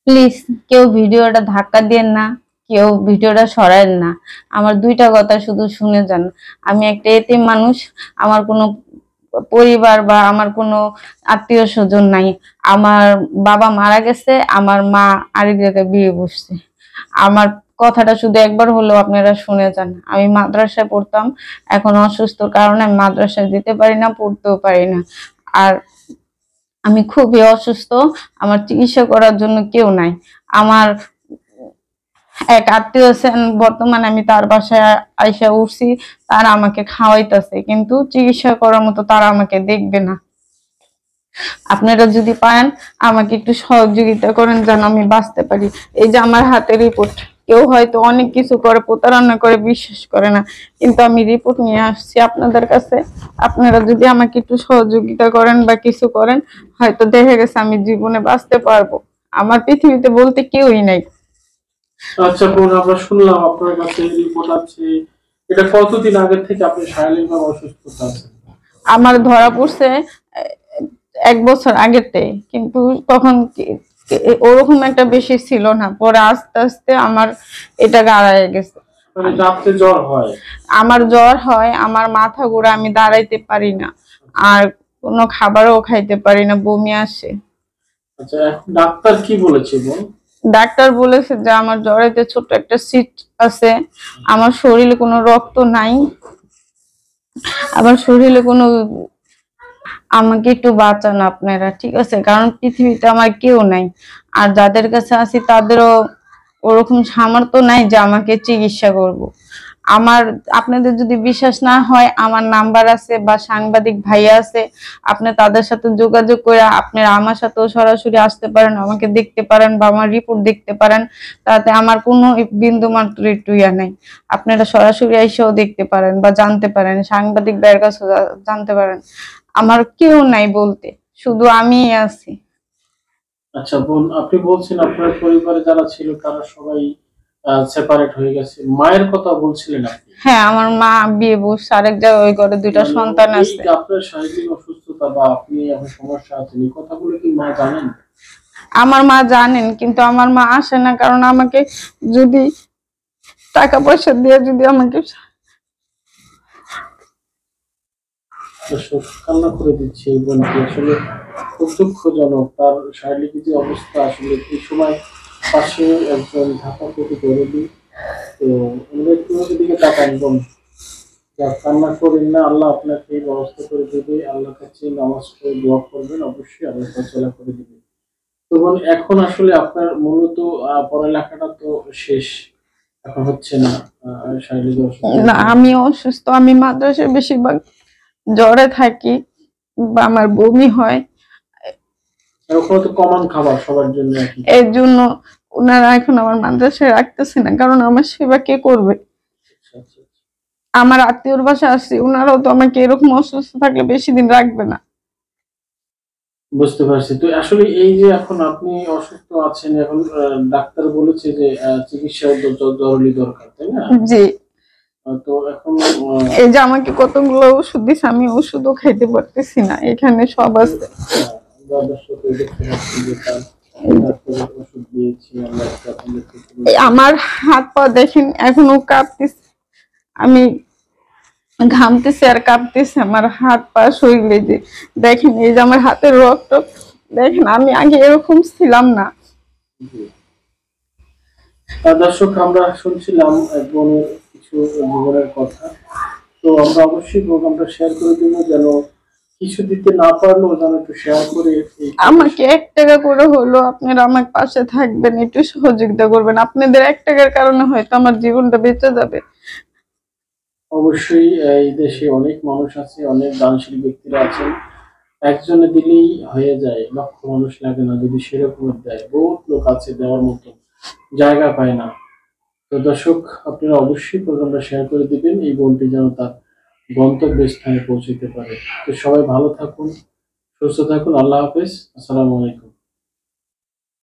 Please কেউ ভিডিওটা ধাক্কা দিয়েন না, কেউ ভিডিওটা সরায়েন না। আমার দুইটা কথা শুধু শুনে যান। আমি একটা এতিম মানুষ, আমার কোনো পরিবার বা আমার কোনো আত্মীয় স্বজন নাই। আমার বাবা মারা গেছে, আমার মা আরেক জায়গায় বিয়ে বসছে। আমার কথাটা শুধু একবার হলেও আপনারা শুনে যান। আমি মাদ্রাসায় পড়তাম, এখন অসুস্থ কারণে আমি মাদ্রাসায় যেতে পারি না, পড়তেও পারি না। আর আমি খুবই অসুস্থ, আমার চিকিৎসা করার জন্য কেউ নাই। আমার এক আত্মীয় আছেন, বর্তমানে আমি তার বাসায় আইসা উঠছি, তারা আমাকে খাওয়াইতেছে, কিন্তু চিকিৎসা করার মতো তারা আমাকে দেখবে না। আপনারা যদি পারেন আমাকে একটু সহযোগিতা করেন যেন আমি বাঁচতে পারি। এই যে আমার হাতে রিপোর্ট, কেউ হয়তো অনেক কিছু করে, প্রতারণা করে, বিশ্বাস করে না, কিন্তু আমি রিপোর্ট নিয়ে আসছি আপনাদের কাছে। আপনারা যদি আমাকে একটু সহযোগিতা করেন বা কিছু করেন, হয়তো দেখা গেছে আমি জীবনে বাঁচতে পারবো। আমার পৃথিবীতে বলতে কেউই নাই। আচ্ছা বোন, আমরা শুনলাম আপনার কাছে রিপোর্ট আছে। এটা কতদিন আগে থেকে আপনি শারীরিকভাবে অসুস্থ আছেন? আমার ধরা পড়ছে 1 বছর আগেতে, কিন্তু তখন ওরকম একটা বেশি ছিল না, পরে আস্তে আস্তে আমার এটা গাড়ায় গেছে। মানে রাতে জ্বর হয়? আমার জ্বর হয়, আমার মাথা ঘোরা, আমি দাঁড়াইতে পারি না, আর কোনো খাবারও খাইতে পারি না, বমি আসে। আচ্ছা, এখন ডাক্তার কি বলেছে বোন? ডাক্তার বলেছে যে আমার জ্বরেতে ছোট একটা সিট আছে, আমার শরীরে কোনো রক্ত নাই, আমার শরীরে কোনো, আমাকে একটু বাঁচান আপনারা, ঠিক আছে? কারণ পৃথিবীতে আমার কেউ নাই, আর যাদের কাছে আছি তাদেরও ওরকম সামর্থ্য নাই যে আমাকে চিকিৎসা করব। আমার, আপনাদের যদি বিশ্বাস না হয়, আমার নাম্বার আছে বা সাংবাদিক ভাইয়া আছে, আপনি তাদের সাথে যোগাযোগ করে আপনারা আমার সাথেও সরাসরি আসতে পারেন, আমাকে দেখতে পারেন বা আমার রিপোর্ট দেখতে পারেন। তাতে আমার কোনো বিন্দু মাত্র একটু ইয়া নাই। আপনারা সরাসরি এসেও দেখতে পারেন বা জানতে পারেন, সাংবাদিক ভাইয়ের কাছে জানতে পারেন। আমার কেউ নাই বলতে, শুধু আমিই আছি। আচ্ছা বোন, আপনি বলছেন আপনার পরিবারে যারা ছিল তারা সবাই সেপারেট হয়ে গেছে, মায়ের কথা বলছিলেন আপনি? হ্যাঁ, আমার মা বিয়ে বসছে আরেক জায়গায়, ওই ঘরে দুইটা মানে সন্তান এই আছে। যে আপনার শারীরিক অসুস্থতা বা আপনি এখন সমস্যা আছেন, এই কথাগুলো কি মা জানেন? আমার মা জানেন, কিন্তু আমার মা আসে না, কারণ আমাকে যদি টাকা পয়সা দিয়ে যদি আমাকে, কান্না করে দিচ্ছে এই বোনটি, আসলে খুব দুঃখজনক। তার শারীরিক যে অবস্থা, আসলে এই সময় পাশে একজন ঢাকা থেকে জরুরি। তো আমরা একটু এদিকে তাকান বোন, কান্না করেন না, আল্লাহ আপনাকে এই ব্যবস্থা করে দেবে। আল্লাহর কাছে নামাজ পড়ে দোয়া করবেন, অবশ্যই আল্লাহ ফয়সালা করে দেবে। তো বোন, এখন আসলে আপনার মূলত পড়ালেখাটা তো শেষ, এখন হচ্ছে না শারীরিক অসুস্থতা? না আমি অসুস্থ, আমি মাদ্রাসায় বেশিরভাগ জ্বরে থাকি বা আমার বমি হয়, এরকম তো কমন খাবার সবার জন্য। এর জন্য ওনারা এখন আমার মাদ্রাসায় রাখতেছে না, কারণ আমার সেবা কে করবে? আচ্ছা আচ্ছা। আমার আত্মীয়র বাসায় আসছি, ওনারাও তো আমাকে এরকম অসুস্থ থাকলে বেশি দিন রাখবে না। বুঝতে পারছি। তো আসলে এই যে এখন আপনি অসুস্থ আছেন, এখন ডাক্তার বলেছে যে চিকিৎসা জরুরি দরকার, তাই না? জি। তো এখন এই যে আমাকে কতগুলো ওষুধ দিছে, আমি ওষুধও খাইতে পারতেছি না, এখানে সব আছে। দর্শকের দেখতে পাচ্ছি যে তার ওষুধ দিয়েছি আমরা, আমার হাত পা দেখেন এখনো কাঁপতেছে, আমি ঘামতেছে আর কাঁপতেছে আমার হাত পা, শরীরে যে দেখেন, এই যে আমার হাতের রক্ত দেখেন, আমি আগে এরকম ছিলাম না। দর্শক, আমরা শুনছিলাম এক বোনের কিছু জীবনের কথা। তো আমরা অবশ্যই প্রোগ্রামটা শেয়ার করে দেবো, যেন কিছু দিতে না পারলেও যেন একটু শেয়ার করে আমাকে 1 টাকা করে হলো আপনারা আমার পাশে থাকবেন, একটু সহযোগিতা করবেন। আপনাদের 1 টাকার কারণে হয়তো আমার জীবনটা বেঁচে যাবে। অবশ্যই এই দেশে অনেক মানুষ আছে, অনেক দানশীল ব্যক্তিরা আছেন, একজনে দিলেই হয়ে যায়, লক্ষ মানুষ লাগে না যদি সেরকম দেয়। বহুত লোক আছে দেওয়ার মতো, জায়গা পায় না। তো দর্শক, আপনারা অবশ্যই প্রোগ্রামটা শেয়ার করে দিবেন, এই বোনটি যেন তার গন্তব্যস্থানে পৌঁছতে পারে। তো সবাই ভালো থাকুন, সুস্থ থাকুন, আল্লাহ হাফেজ, আসসালামু আলাইকুম।